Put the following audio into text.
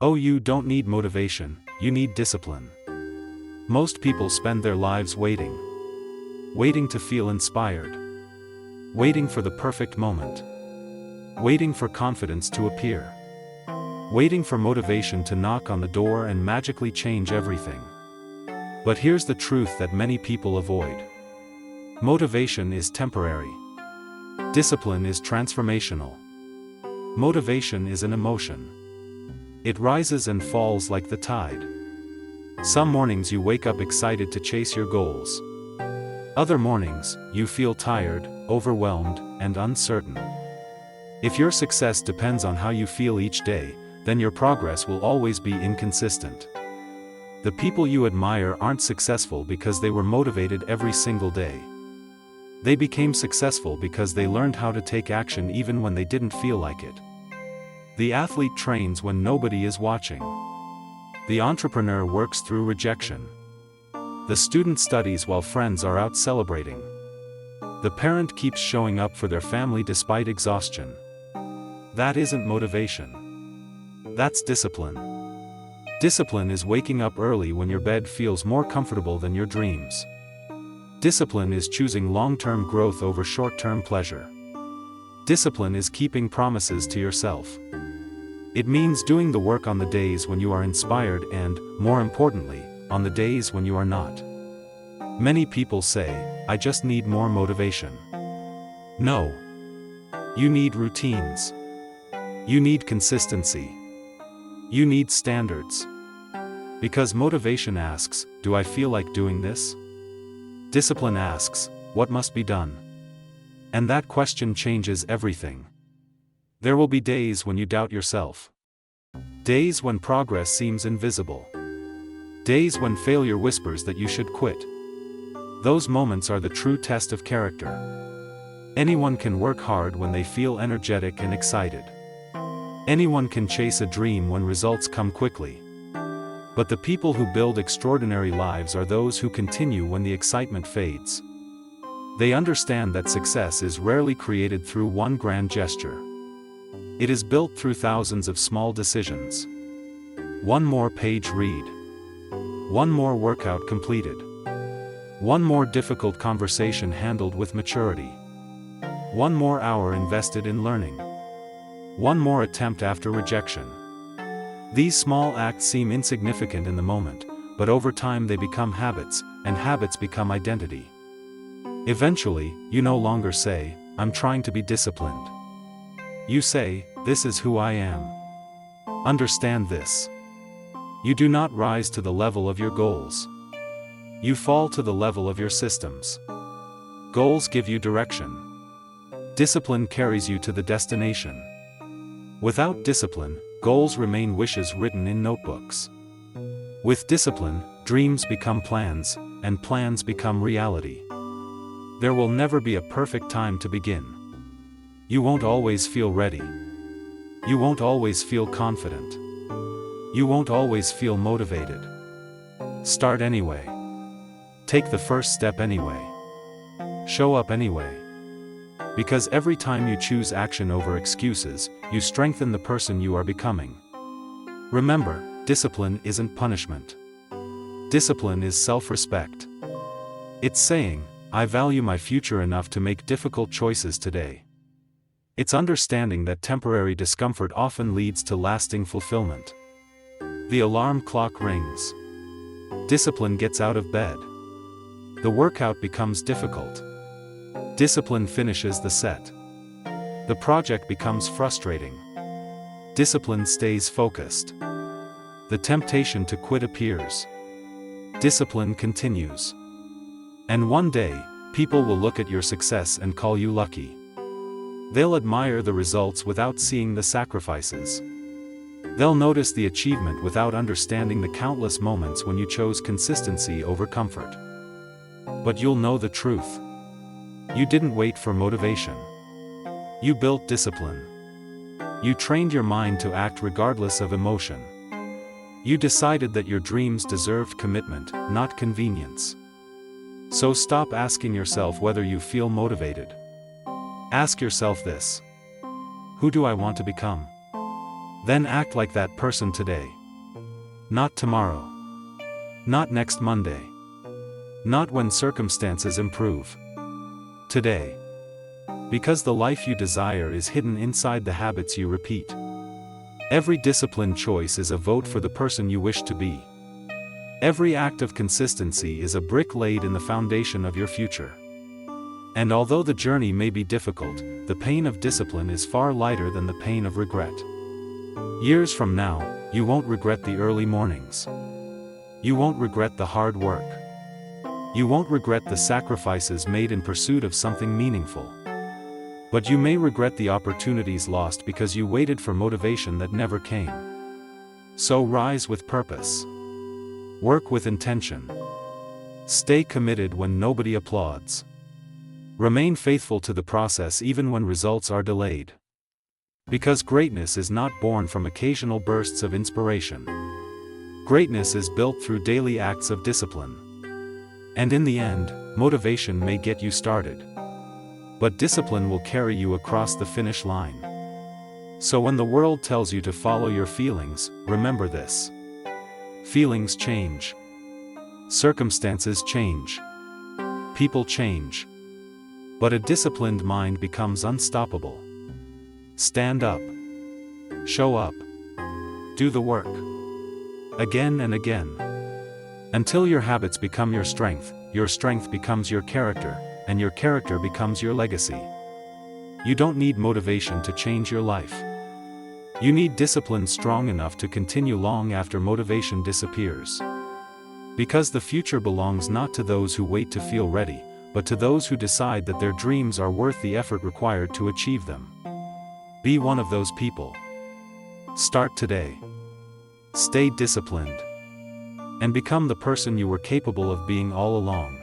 Oh, you don't need motivation, you need discipline. Most people spend their lives waiting. Waiting to feel inspired. Waiting for the perfect moment. Waiting for confidence to appear. Waiting for motivation to knock on the door and magically change everything. But here's the truth that many people avoid. Motivation is temporary. Discipline is transformational. Motivation is an emotion. It rises and falls like the tide. Some mornings you wake up excited to chase your goals. Other mornings, you feel tired, overwhelmed, and uncertain. If your success depends on how you feel each day, then your progress will always be inconsistent. The people you admire aren't successful because they were motivated every single day. They became successful because they learned how to take action even when they didn't feel like it. The athlete trains when nobody is watching. The entrepreneur works through rejection. The student studies while friends are out celebrating. The parent keeps showing up for their family despite exhaustion. That isn't motivation. That's discipline. Discipline is waking up early when your bed feels more comfortable than your dreams. Discipline is choosing long-term growth over short-term pleasure. Discipline is keeping promises to yourself. It means doing the work on the days when you are inspired and, more importantly, on the days when you are not. Many people say, "I just need more motivation." No. You need routines. You need consistency. You need standards. Because motivation asks, "Do I feel like doing this?" Discipline asks, "What must be done?" And that question changes everything. There will be days when you doubt yourself. Days when progress seems invisible. Days when failure whispers that you should quit. Those moments are the true test of character. Anyone can work hard when they feel energetic and excited. Anyone can chase a dream when results come quickly. But the people who build extraordinary lives are those who continue when the excitement fades. They understand that success is rarely created through one grand gesture. It is built through thousands of small decisions. One more page read. One more workout completed. One more difficult conversation handled with maturity. One more hour invested in learning. One more attempt after rejection. These small acts seem insignificant in the moment, but over time they become habits, and habits become identity. Eventually, you no longer say, "I'm trying to be disciplined." You say, "This is who I am." Understand this. You do not rise to the level of your goals. You fall to the level of your systems. Goals give you direction. Discipline carries you to the destination. Without discipline, goals remain wishes written in notebooks. With discipline, dreams become plans, and plans become reality. There will never be a perfect time to begin. You won't always feel ready. You won't always feel confident. You won't always feel motivated. Start anyway. Take the first step anyway. Show up anyway. Because every time you choose action over excuses, you strengthen the person you are becoming. Remember, discipline isn't punishment. Discipline is self-respect. It's saying, "I value my future enough to make difficult choices today." It's understanding that temporary discomfort often leads to lasting fulfillment. The alarm clock rings. Discipline gets out of bed. The workout becomes difficult. Discipline finishes the set. The project becomes frustrating. Discipline stays focused. The temptation to quit appears. Discipline continues. And one day, people will look at your success and call you lucky. They'll admire the results without seeing the sacrifices. They'll notice the achievement without understanding the countless moments when you chose consistency over comfort. But you'll know the truth. You didn't wait for motivation. You built discipline. You trained your mind to act regardless of emotion. You decided that your dreams deserved commitment, not convenience. So stop asking yourself whether you feel motivated. Ask yourself this: who do I want to become? Then act like that person today. Not tomorrow. Not next Monday. Not when circumstances improve. Today. Because the life you desire is hidden inside the habits you repeat. Every disciplined choice is a vote for the person you wish to be. Every act of consistency is a brick laid in the foundation of your future. And although the journey may be difficult, the pain of discipline is far lighter than the pain of regret. Years from now, you won't regret the early mornings. You won't regret the hard work. You won't regret the sacrifices made in pursuit of something meaningful. But you may regret the opportunities lost because you waited for motivation that never came. So rise with purpose. Work with intention. Stay committed when nobody applauds. Remain faithful to the process even when results are delayed. Because greatness is not born from occasional bursts of inspiration. Greatness is built through daily acts of discipline. And in the end, motivation may get you started. But discipline will carry you across the finish line. So when the world tells you to follow your feelings, remember this. Feelings change. Circumstances change. People change. But a disciplined mind becomes unstoppable. Stand up. Show up. Do the work. Again and again. Until your habits become your strength becomes your character, and your character becomes your legacy. You don't need motivation to change your life. You need discipline strong enough to continue long after motivation disappears. Because the future belongs not to those who wait to feel ready, but to those who decide that their dreams are worth the effort required to achieve them. Be one of those people. Start today. Stay disciplined. And become the person you were capable of being all along.